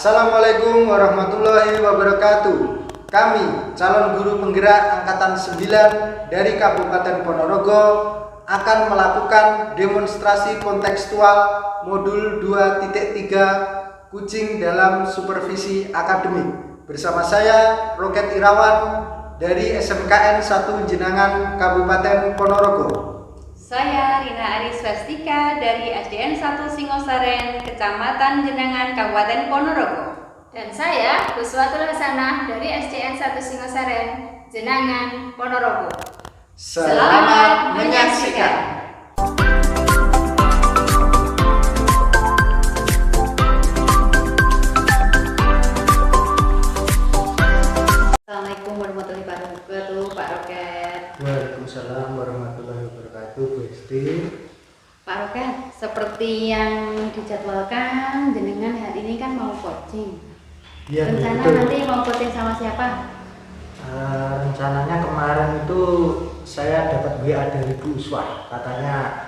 Assalamualaikum warahmatullahi wabarakatuh. Kami, calon guru penggerak Angkatan 9 dari Kabupaten Ponorogo, akan melakukan demonstrasi kontekstual modul 2.3 kucing dalam supervisi akademik. Bersama saya, Roket Irawan dari SMKN 1 Jenangan Kabupaten Ponorogo. Saya Rina Ariswastika dari SDN 1 Singosaren, Kecamatan Jenangan, Kabupaten Ponorogo. Dan saya Buswatul Hasanah dari SDN 1 Singosaren, Jenangan, Ponorogo. Selamat menyaksikan. Assalamualaikum warahmatullahi wabarakatuh, Pak Roket. Waalaikumsalam warahmatullahi wabarakatuh, Bu Esti. Pak Roket, seperti yang dijadwalkan, jenengan hari ini kan mau coaching. Ya, Rencana betul. nanti mau coaching sama siapa? Rencananya kemarin itu saya dapat WA dari Bu Uswah, katanya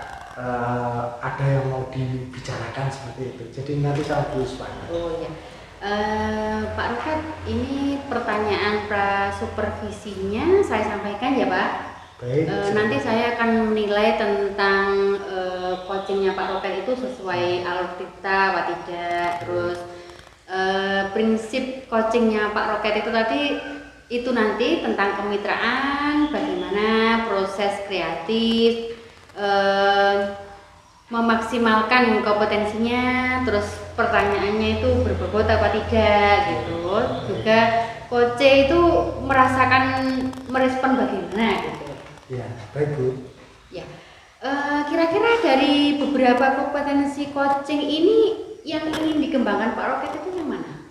ada yang mau dibicarakan seperti itu. Jadi nanti sama Bu Uswah. Oh ya, Pak Roket, ini pertanyaan pra-supervisinya saya sampaikan ya Pak. Baik. Nanti saya akan menilai tentang coachingnya Pak Roket itu sesuai alur kita apa tidak. Terus prinsip coachingnya Pak Roket itu tadi itu nanti tentang kemitraan, bagaimana proses kreatif, memaksimalkan kompetensinya, terus pertanyaannya itu berbobot apa tidak gitu. Juga coach itu merespon bagaimana gitu. Ya, baik Bu. Ya, kira-kira dari beberapa kompetensi coaching ini yang ingin dikembangkan Pak Roket itu yang mana?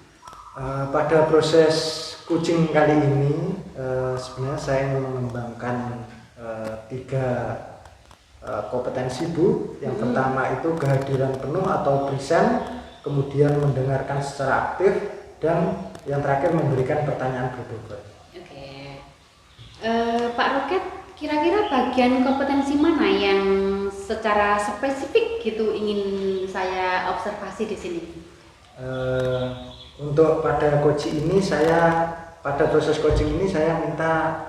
Pada proses coaching kali ini sebenarnya saya ingin mengembangkan tiga kompetensi Bu. Yang pertama itu kehadiran penuh atau present, kemudian mendengarkan secara aktif, dan yang terakhir memberikan pertanyaan berbobot. Oke. Pak Roket, kira-kira bagian kompetensi mana yang secara spesifik gitu ingin saya observasi di sini? Untuk pada coaching ini pada proses coaching ini saya minta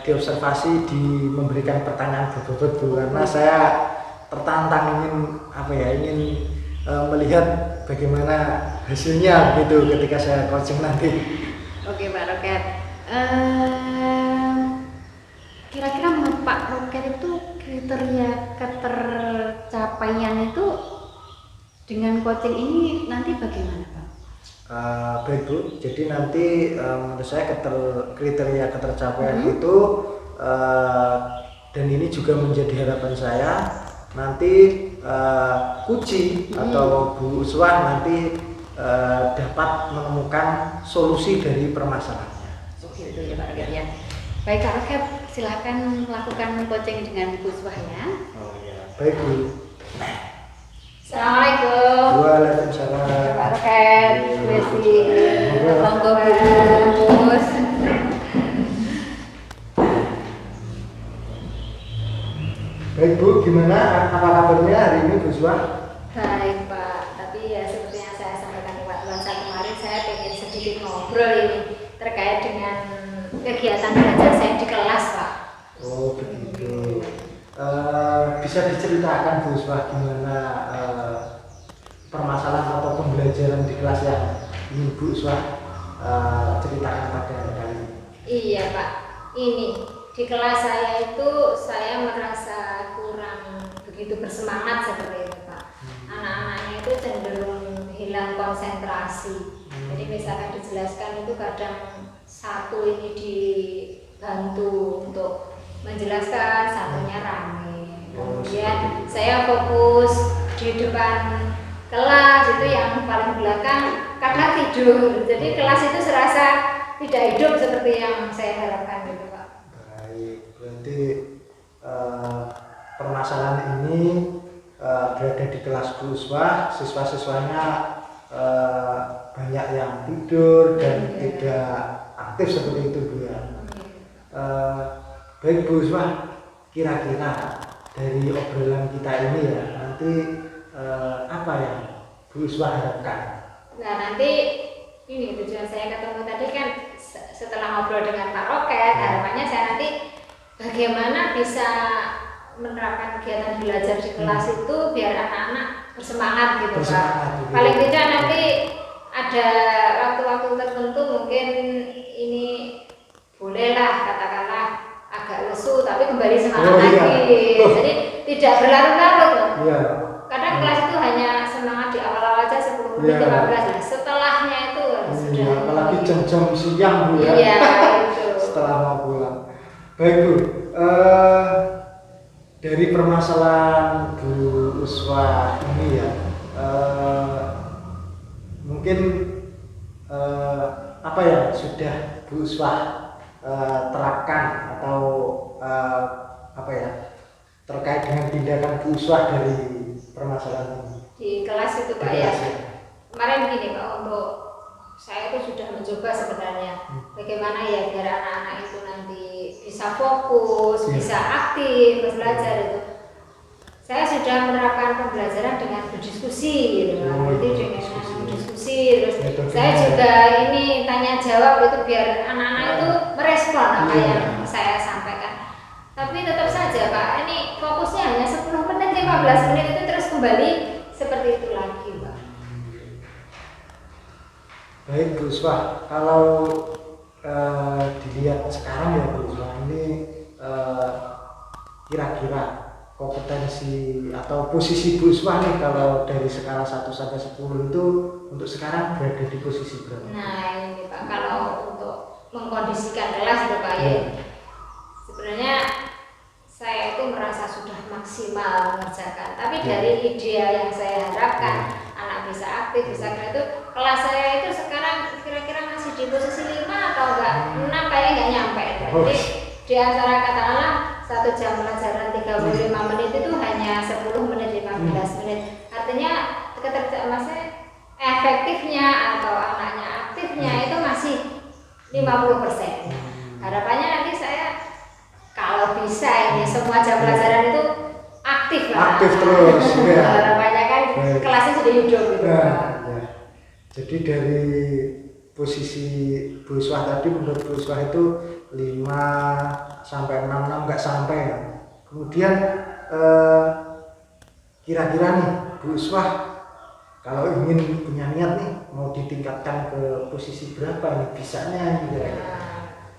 diobservasi di memberikan pertanyaan berbobot Bu, karena saya tertantang ingin melihat bagaimana hasilnya gitu ketika saya coaching nanti. Oke Pak Roket. Kira-kira menurut Pak Roket itu kriteria ketercapaian itu dengan coaching ini nanti bagaimana Pak? Baik Bu, jadi nanti menurut saya kriteria ketercapaian itu dan ini juga menjadi harapan saya nanti Kuci atau Bu Uswah nanti dapat menemukan solusi dari permasalahannya. Oh gitu ya Pak Roket ya. Baik Pak Roket, silahkan melakukan coaching dengan Bu Uswah ya. Oh ya, baik Bu. Assalamualaikum. Waalaikumsalam. Pak Roket, Bu Esti. Monggo Bus. Baik Bu, gimana? Apa kabarnya hari ini Bu Uswah? Baik Pak, tapi ya seperti yang saya sampaikan di WhatsApp kemarin, saya ingin sedikit ngobrol ini terkait dengan kegiatan belajar saya di kelas Pak. Oh begitu. Bisa diceritakan Bu Uswah gimana permasalahan atau pembelajaran di kelas yang ingin Bu Uswah ceritakan pada kali ini? Iya Pak, ini di kelas saya itu saya merasa kurang begitu bersemangat seperti itu Pak. Anak-anaknya itu cenderung hilang konsentrasi. Jadi misalkan dijelaskan itu kadang satu ini dibantu untuk menjelaskan, satunya rame. Kemudian saya fokus di depan kelas itu yang paling belakang karena tidur. Jadi kelas itu serasa tidak hidup seperti yang saya harapkan gitu Pak. Baik, berarti permasalahan ini berada di kelas Bu Uswah, siswa-siswanya banyak yang tidur dan tidak aktif seperti itu Bu ya. Baik Bu Uswah, kira-kira dari obrolan kita ini ya nanti apa yang Bu Uswah harapkan Nah nanti ini tujuan saya ketemu tadi kan setelah ngobrol dengan Pak Roket, harapannya saya nanti bagaimana bisa menerapkan kegiatan belajar di kelas itu biar anak-anak bersemangat gitu Pak. Paling tidak nanti ada waktu-waktu tertentu mungkin ini bolehlah katakanlah agak lesu tapi kembali semangat lagi. Jadi tidak berlarut-larut loh. Kadang kelas itu hanya semangat di awal-awal aja 10 menit 15 lah. Setelahnya itu sudah apalagi jam-jam siang Bu ya. Iya, itu. Setelah mau pulang. Baik Bu, dari permasalahan Bu Uswah ini ya, mungkin apa ya sudah Bu Uswah terapkan atau apa ya terkait dengan tindakan Bu Uswah dari permasalahan ini di kelas itu Pak ya. Kemarin begini Pak, untuk saya itu sudah mencoba sebenarnya bagaimana ya biar anak-anak itu nanti bisa fokus, bisa aktif belajar itu. Saya sudah menerapkan pembelajaran dengan berdiskusi gitu, jadi dengan berdiskusi terus saya juga ini tanya jawab itu biar anak-anak itu merespon apa yang saya sampaikan. Tapi tetap saja Pak, ini fokusnya hanya 10 menit, 15 menit itu terus kembali seperti itu lagi Pak. Baik Bu Uswah, kalau dilihat sekarang ya Bu Uswah ini kira-kira kompetensi atau posisi Bu Uswah nih kalau dari skala 1 sampai 10 itu untuk sekarang berada di posisi berapa? Nah ini Pak, kalau untuk mengkondisikan kelas itu Pak ya, sebenarnya saya itu merasa sudah maksimal mengerjakan, tapi dari ideal yang saya harapkan anak bisa aktif, bisa itu kelas saya itu sekarang kira-kira masih di posisi 5 atau enggak 6 kayaknya enggak nyampe. Jadi di antara katakanlah 1 jam pelajaran 35 menit itu hanya 10 menit 15 menit. Artinya maksudnya efektifnya atau anaknya aktifnya itu masih 50%. Harapannya nanti saya kalau bisa ini semua jam pelajaran itu aktif lah. Aktif terus. Ya. Harapannya kan kelasnya sudah hidup gitu. Jadi dari posisi Bu Uswah tadi menurut Bu Uswah itu 5 sampai 6 enggak sampai ya. Kemudian kira-kira nih Bu Uswah kalau ingin punya niat nih mau ditingkatkan ke posisi berapa nih bisanya gitu ya.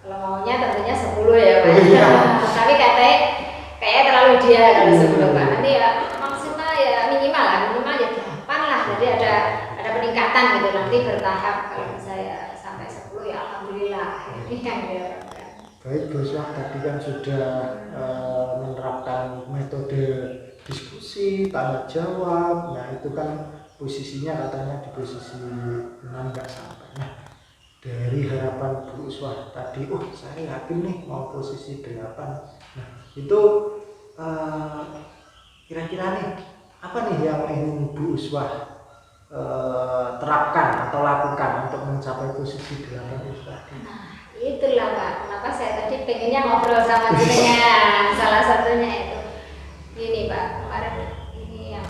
Kalau maunya tentunya 10 ya Pak. Tapi kayak terlalu dia kalau 10 Pak. Nanti ya maksimal ya minimal ya 8 lah. Jadi ada peningkatan gitu nanti bertahap. Kalau saya sampai 10 ya alhamdulillah. Ini yang diharapkan. Baik Bu Uswah tadi kan sudah menerapkan metode diskusi, tanya jawab. Nah itu kan posisinya katanya di posisi 6 enggak sampai. Nah dari harapan Bu Uswah tadi, saya yakin nih mau posisi 8. Nah itu kira-kira nih apa nih yang ingin Bu Uswah terapkan atau lakukan untuk mencapai posisi 8 itu tadi? Nah itulah Pak, kenapa saya tadi pengennya ngobrol sama jenengan. Salah satunya itu ini Pak, kemarin ini yang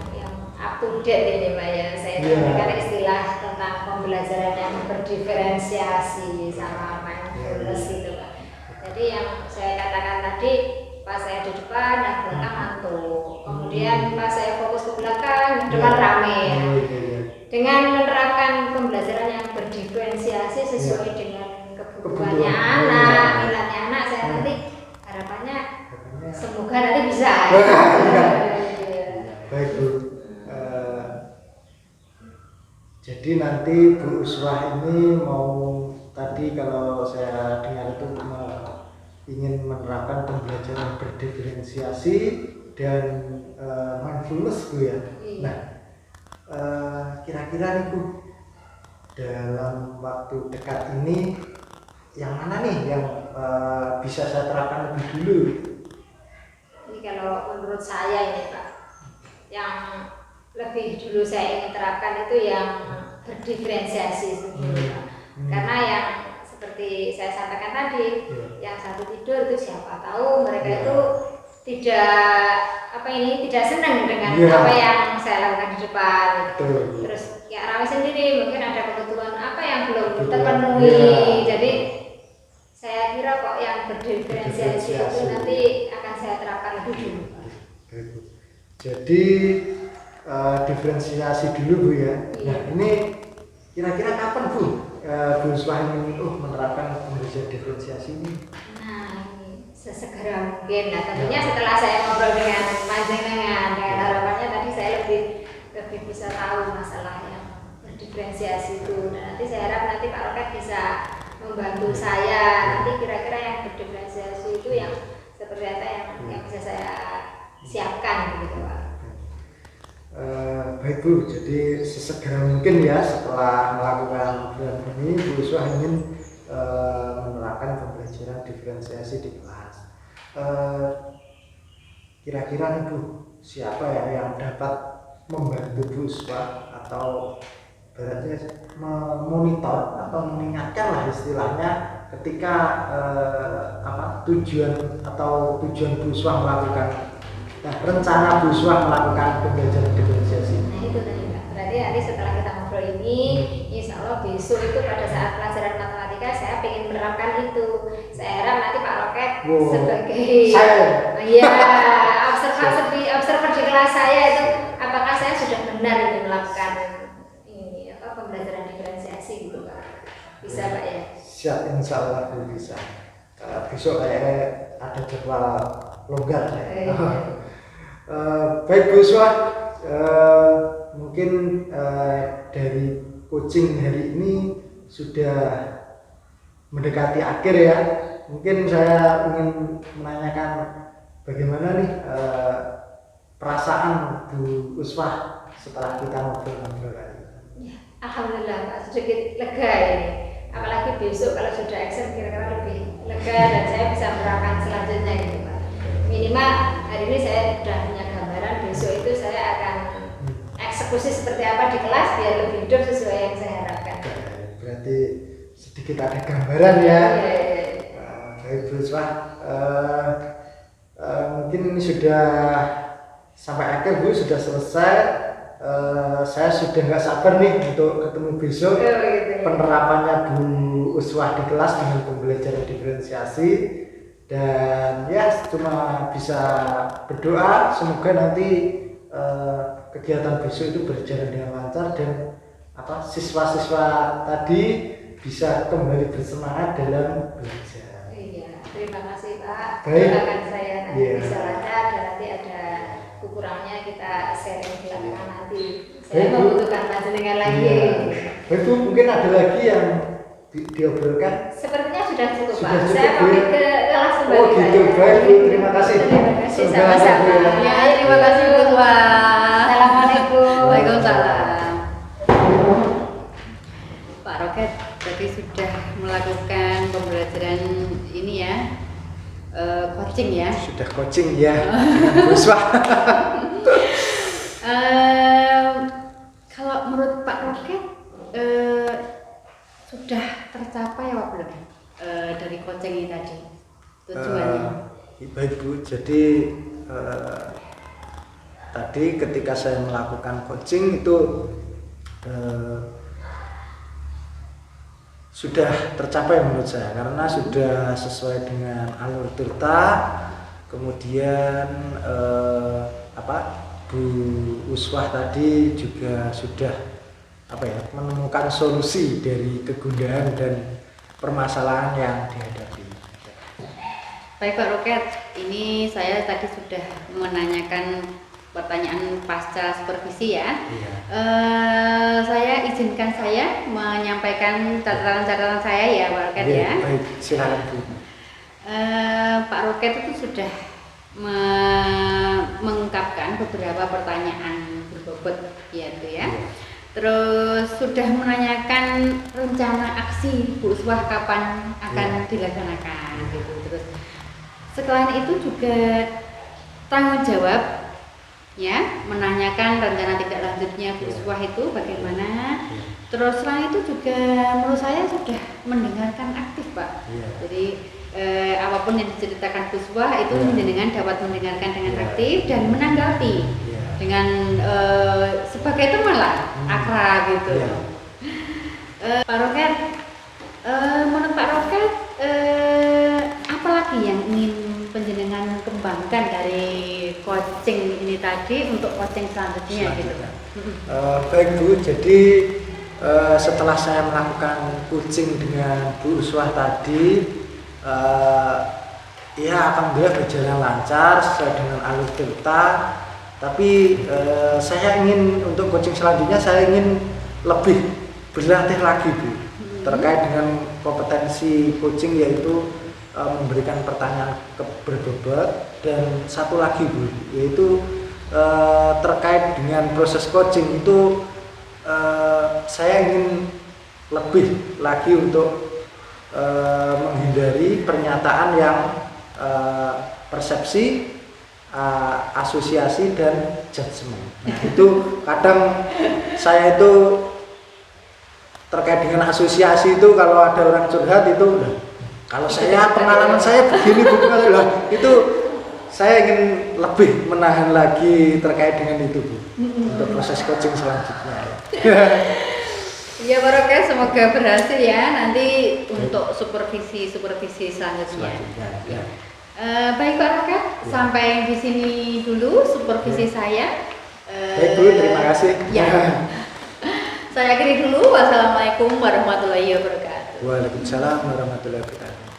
up to date ini Pak ya, saya berikan istilah tentang pembelajaran yang berdiferensiasi sama mindfulness gitu Pak. Jadi yang saya katakan tadi pas saya di depan, yang belakang ngantuk. Kemudian pas saya fokus ke belakang, depan rame. Dengan menerapkan pembelajaran yang berdiferensiasi sesuai dengan kebutuhannya anak, minatnya anak, saya nanti harapannya semoga nanti bisa. Baik Bu. Jadi nanti Bu Uswah ini mau tadi kalau saya dengar itu ingin menerapkan pembelajaran berdiferensiasi dan mindfulness Bu ya. Nah kira-kira nih Bu dalam waktu dekat ini yang mana nih yang bisa saya terapkan lebih dulu? Ini kalau menurut saya ini Pak, yang lebih dulu saya ingin terapkan itu yang berdiferensiasi sebetulnya. Karena yang seperti saya sampaikan tadi, yang satu tidur itu siapa tahu mereka itu tidak senang dengan apa yang saya lakukan di depan. Terus ya Rami sendiri mungkin ada kompromi. Iya. Jadi saya kira kok yang berdiferensiasi itu nanti akan saya terapkan lebih dulu. Jadi diferensiasi dulu Bu ya. Nah ini kira-kira kapan Bu Bu Uswah ingin menerapkan pembelajaran diferensiasi ini? Nah, ini sesegera mungkin. Nah, tentunya setelah saya ngobrol dengan panjenengan, dengan harapannya tadi saya lebih bisa tahu masalah yang berdiferensiasi itu. Dan nanti saya harap nanti Pak Roket bisa membantu saya. Nanti kira-kira yang berdiferensiasi itu yang seperti apa yang bisa saya siapkan gitu Pak. Baik Bu, jadi sesegera mungkin ya setelah melakukan program ini Bu Uswah ingin menerapkan pembelajaran diferensiasi di kelas. Kira-kira nih Bu, siapa ya yang dapat membantu Bu Uswah atau berarti memonitor atau mengingatkan lah istilahnya ketika tujuan Bu Uswah melakukan rencana Bu Uswah melakukan pembelajaran diferensiasi. Nah itu tadi Pak, berarti nanti setelah kita ngobrol ini, insya Allah besok itu pada saat pelajaran matematika saya ingin menerapkan itu. Saya harap nanti Pak Roket sebagai observer di kelas saya itu, apakah saya sudah benar ini melakukan ini pembelajaran diferensiasi gitu Pak? Bisa Pak ya? Siap, insya Allah Bu bisa. Besok kayaknya ada jadwal longgar saya. Baik Bu Uswah, mungkin dari coaching hari ini sudah mendekati akhir ya. Mungkin saya ingin menanyakan bagaimana nih perasaan Bu Uswah setelah kita ngobrol-ngobrol tadi. Ya, alhamdulillah Pak, sedikit lega ini. Apalagi besok kalau sudah exam kira-kira lebih lega dan saya bisa menerapkan selanjutnya gitu Pak. Minimal hari ini saya sudah punya gambaran, besok itu saya akan eksekusi seperti apa di kelas biar lebih hidup sesuai yang saya harapkan. Berarti sedikit ada gambaran ya. Baik Bu Uswah, mungkin ini sudah sampai akhir Bu, sudah selesai. Saya sudah nggak sabar nih untuk ketemu besok penerapannya Bu Uswah di kelas dengan pembelajaran diferensiasi. Dan ya cuma bisa berdoa semoga nanti kegiatan besok itu berjalan dengan lancar dan siswa-siswa tadi bisa kembali bersemangat dalam belajar. Iya, terima kasih Pak. Baik. Doakan saya nanti bisa lancar dan nanti ada kekurangannya kita sharing belakangan nanti. Saya membutuhkan panjenengan lagi. Baik Bu, mungkin ada lagi yang diobrolkan? Sepertinya sudah cukup Sudah Pak. cukup, Saya pamit ke kelas kembali. Oh gitu, baik Bu, terima kasih. Terima kasih Semoga sama-sama. ya. Ya, terima kasih Bu Uswah. Assalamualaikum. Waalaikumsalam. Pak Roket tadi sudah melakukan pembelajaran ini ya, coaching ya. Sudah coaching ya, dengan Bu Uswah. Kalau menurut Pak Roket sudah tercapai apa belum dari coaching ini tadi tujuannya? Baik Bu, jadi tadi ketika saya melakukan coaching itu sudah tercapai menurut saya karena sudah sesuai dengan alur tirta. Kemudian Bu Uswah tadi juga sudah menemukan solusi dari kegundahan dan permasalahan yang dihadapi. Baik Pak Roket, ini saya tadi sudah menanyakan pertanyaan pasca supervisi ya. Iya. Saya izinkan saya menyampaikan catatan-catatan saya ya Pak Roket ya. Baik, silakan Bu. Pak Roket itu sudah mengungkapkan beberapa pertanyaan berbobot ya itu ya. Terus sudah menanyakan rencana aksi Bu Uswah kapan akan dilaksanakan gitu. Terus selain itu juga tanggung jawab ya, menanyakan rencana tindak lanjutnya Bu Uswah itu bagaimana. Terus selain itu juga menurut saya sudah mendengarkan aktif Pak. Jadi apapun yang diceritakan Bu Uswah itu jenengan dapat mendengarkan dengan aktif dan menanggapi dengan sebagai teman lah, akrab gitu. Pak Roket, tadi untuk coaching selanjutnya gitu. Baik Bu, jadi setelah saya melakukan coaching dengan Bu Uswah tadi, ya alhamdulillah berjalan lancar sesuai dengan alur cerita. Tapi saya ingin untuk coaching selanjutnya saya ingin lebih berlatih lagi Bu, terkait dengan kompetensi coaching, yaitu memberikan pertanyaan berbobot, dan satu lagi Bu, yaitu terkait dengan proses coaching itu saya ingin lebih lagi untuk menghindari pernyataan yang persepsi, asosiasi, dan judgement. Nah, itu kadang saya itu terkait dengan asosiasi itu, kalau ada orang curhat itu kalau saya pengalaman saya begini bukan lah, itu saya ingin lebih menahan lagi terkait dengan itu Bu, untuk proses coaching selanjutnya. Ya Barokah, semoga berhasil ya nanti untuk supervisi selanjutnya. Ya. Baik Pak Raka, sampai di sini dulu supervisi saya. Baik Bu, terima kasih. Ya. Saya akhiri dulu. Wassalamualaikum warahmatullahi wabarakatuh. Waalaikumsalam warahmatullahi wabarakatuh.